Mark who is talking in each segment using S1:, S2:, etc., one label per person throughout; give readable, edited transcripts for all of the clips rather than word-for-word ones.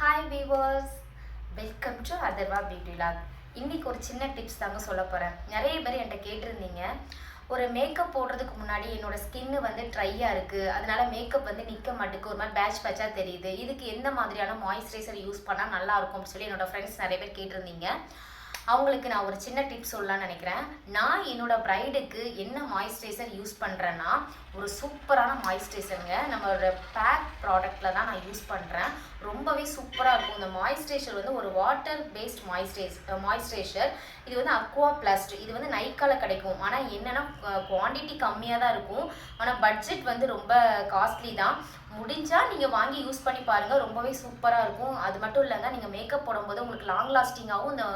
S1: Hi viewers, welcome to Atharva beauty log. இன்றைக்கி ஒரு சின்ன டிப்ஸ் தாங்க சொல்ல போகிறேன். நிறைய பேர் என்கிட்ட கேட்டிருந்தீங்க, ஒரு மேக்கப் போடுறதுக்கு முன்னாடி என்னோடய ஸ்கின்னு வந்து ட்ரையாக இருக்குது, அதனால மேக்கப் வந்து நிற்க மாட்டேங்குது, ஒரு மாதிரி பேட்ச் பேட்சாக தெரியுது, இதுக்கு எந்த மாதிரியான மாய்ஸ்சரைசர் யூஸ் பண்ணால் நல்லாயிருக்கும் அப்படின்னு சொல்லி என்னோடய ஃப்ரெண்ட்ஸ் நிறைய பேர் கேட்டிருந்தீங்க. அவங்களுக்கு நான் ஒரு சின்ன டிப்ஸ் சொல்லலாம்னு நினைக்கிறேன். நான் என்னோடய ப்ரைடுக்கு என்ன மாய்ஸ்சரைசர் யூஸ் பண்ணுறேன்னா, ஒரு சூப்பரான மாய்ஸ்சரைசருங்க. நம்மளோட பேக் ப்ராடக்டில் தான் நான் யூஸ் பண்ணுறேன். ரொம்பவே சூப்பராக இருக்கும். இந்த மாய்ஸ்சரைசர் வந்து ஒரு வாட்டர் பேஸ்ட் மாய்ஸ்சரைசர். இது வந்து அக்வா பிளஸ்ட். இது வந்து நைக்கால கிடைக்கும். ஆனால் என்னென்னா குவான்டிட்டி கம்மியாக தான் இருக்கும். ஆனால் பட்ஜெட் வந்து ரொம்ப காஸ்ட்லி தான். முடிஞ்சால் நீங்கள் வாங்கி யூஸ் பண்ணி பாருங்கள், ரொம்பவே சூப்பராக இருக்கும். அது மட்டும் இல்லைங்க, நீங்கள் மேக்கப் போடும்போது உங்களுக்கு லாங் லாஸ்டிங்காகவும் இந்த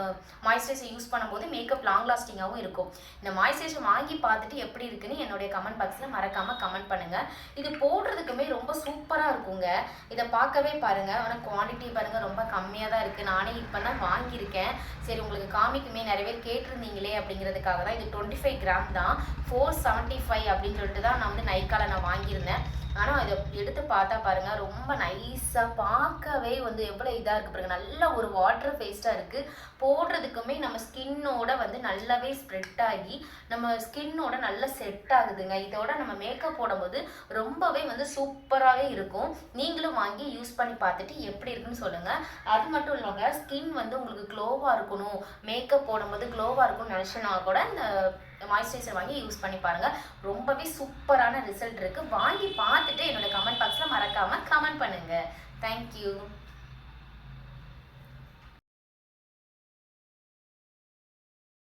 S1: மாய்ஸ்சரைசர் யூஸ் பண்ணும்போது மேக்கப் லாங் லாஸ்டிங்காகவும் இருக்கும். இந்த மாய்ஸ்சரைசர் வாங்கி பார்த்துட்டு எப்படி இருக்குன்னு என்னுடைய கமெண்ட் பாக்ஸில் மறக்காமல் கமெண்ட் பண்ணுங்கள். இது போடுறதுக்குமே ரொம்ப சூப்பராக இருக்குங்க. இதை பார்க்கவே பாருங்கள். ஆனால் குவான்டிட்டி பாருங்கள், ரொம்ப கம்மியாக தான் இருக்குது. நானே இப்போ தான் வாங்கியிருக்கேன். சரி, உங்களுக்கு காமிக்குமே, நிறைய பேர் கேட்டிருந்தீங்களே அப்படிங்கிறதுக்காக தான். இது 25 கிராம் தான், 475 அப்படின்னு சொல்லிட்டு தான் நான் வந்து நைக்கால நான் வாங்கியிருந்தேன். ஆனால் இதை எடுத்து பார்த்தா பாருங்கள், ரொம்ப நைஸாக பார்க்கவே வந்து எவ்வளோ இதாக இருக்குது பாருங்கள். நல்ல ஒரு வாட்டர் பேஸ்ட்டாக இருக்குது. போடுறதுக்குமே நம்ம ஸ்கின்னோட வந்து நல்லாவே ஸ்ப்ரெட் ஆகி நம்ம ஸ்கின்னோட நல்லா செட் ஆகுதுங்க. இதோட நம்ம மேக்கப் போடும்போது ரொம்பவே வந்து சூப்பராகவே இருக்கும். நீங்களும் வாங்கி யூஸ் பண்ணி பார்த்துட்டு எப்படி இருக்குன்னு சொல்லுங்கள். அது மட்டும் இல்லைங்க, ஸ்கின் வந்து உங்களுக்கு க்ளோவாக இருக்கணும், மேக்கப் போடும்போது க்ளோவாக இருக்கும்னு நினச்சினா கூட இந்த மாய்ஸ்சரைசர் வாங்கி யூஸ் பண்ணி பாருங்கள். ரொம்பவே சூப்பரான ரிசல்ட் இருக்குது. வாங்கி பார்த்துட்டு என்னோட கமெண்ட் பாக்ஸில் மறக்காமல் கமெண்ட் பண்ணுங்கள். தேங்க்யூ.